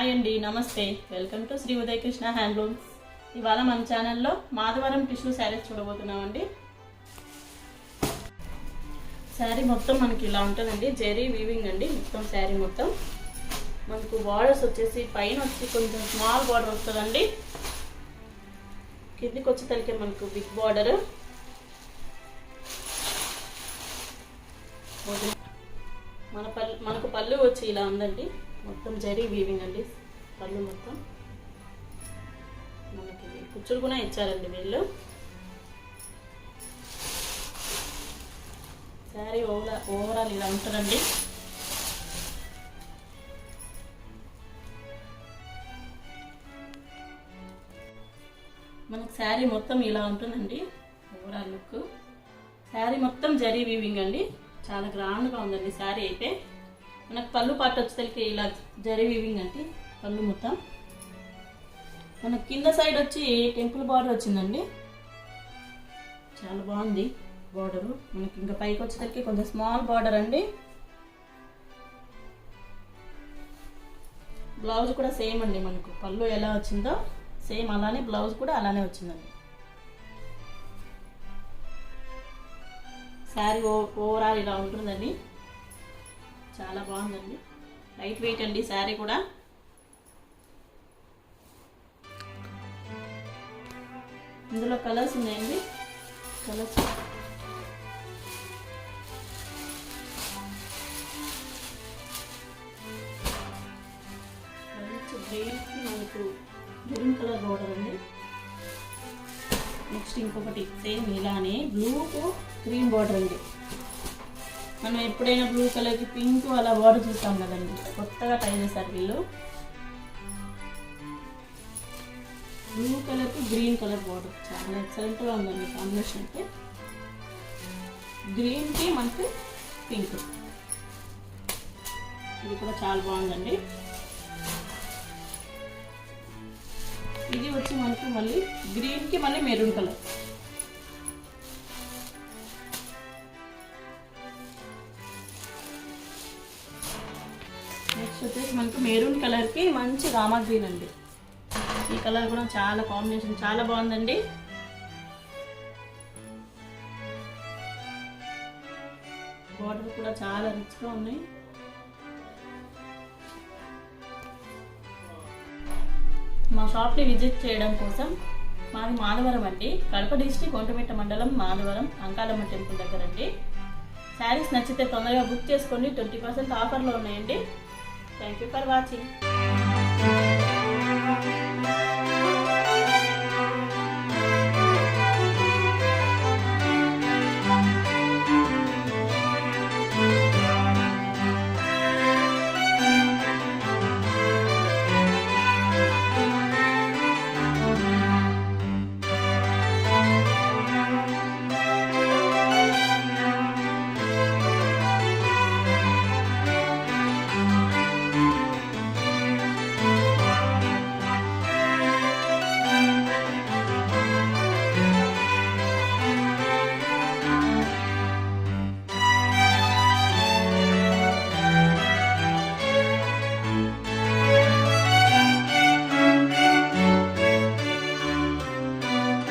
Hi అండి, నమస్తే. Welcome to Shri Udaya Krishna handlooms. ఇవాళ మన ఛానల్లో మాధవరం టిష్యూ శారీస్ చూడబోతున్నామండి. శారీ మొత్తం మనకి ఇలా ఉంటుందండి, జెరీ వీవింగ్ అండి. మొత్తం శారీ మొత్తం మనకు బార్డర్స్ వచ్చేసి పైన వచ్చి కొంచెం స్మాల్ బార్డర్ వస్తుందండి, కిందికి వచ్చేసరికి మనకు బిగ్ బార్డర్. మనకు పళ్ళు వచ్చి ఇలా ఉందండి, మొత్తం జరీ వీవింగ్ అండి. పళ్ళు మొత్తం మనకి కుచ్చులు కూడా ఇచ్చారండి వీళ్ళు. శారీ ఓవరాల్ ఇలా ఉంటుందండి. మనకు శారీ మొత్తం ఇలా ఉంటుందండి ఓవరాల్ లుక్. శారీ మొత్తం జరీ వీవింగ్ అండి, చాలా గ్రాండ్గా ఉందండి శారీ అయితే. మనకు పళ్ళు పాటు వచ్చేసరికి ఇలా జరీ వీవింగ్ అండి. పళ్ళు మొత్తం మనకు కింద సైడ్ వచ్చి టెంపుల్ బార్డర్ వచ్చిందండి, చాలా బాగుంది బార్డరు. మనకి ఇంకా పైకి వచ్చేసరికి కొంచెం స్మాల్ బార్డర్ అండి. బ్లౌజ్ కూడా సేమ్ అండి, మనకు పళ్ళు ఎలా వచ్చిందో సేమ్ అలానే బ్లౌజ్ కూడా అలానే వచ్చిందండి. శారీ ఓవరాల్ ఇలా ఉంటుందండి, చాలా బాగుందండి. లైట్ వెయిట్ అండి శారీ కూడా. ఇందులో కలర్స్ ఉన్నాయండి, కలర్స్ గ్రీన్కి మనకు గ్రీన్ కలర్ బోర్డర్ అండి. నెక్స్ట్ ఇంకొకటి సేమ్ ఇలానే బ్లూకు గ్రీన్ బోర్డర్ అండి. మనం ఎప్పుడైనా బ్లూ కలర్కి పింక్ అలా బార్డర్ చూస్తాం కదండి, కొత్తగా ట్రై చేశారు వీళ్ళు. బ్లూ కలర్కి గ్రీన్ కలర్ బార్డర్ చాలా ఎక్సలెంట్గా ఉందండి కాంబినేషన్ అయితే. గ్రీన్కి మనకి పింక్, ఇది కూడా చాలా బాగుందండి. ఇది వచ్చి మనకి మళ్ళీ గ్రీన్కి మళ్ళీ మెరూన్ కలర్. నెక్స్ట్ వచ్చేసి మనకు మెరూన్ కలర్కి మంచి రామా గ్రీన్ అండి. ఈ కలర్ కూడా చాలా కాంబినేషన్ చాలా బాగుందండి. బార్డర్ కూడా చాలా రిచ్గా ఉన్నాయి. మా షాప్ని విజిట్ చేయడం కోసం మాది మాధవరం అండి, కడప డిస్ట్రిక్ట్ ఒంటిమిట్ట మండలం, మాధవరం అంకాలమ్మ టెంపుల్ దగ్గర అండి. శారీస్ నచ్చితే తొందరగా బుక్ చేసుకోండి, 20% ఆఫర్లో ఉన్నాయండి. Thank you for watching.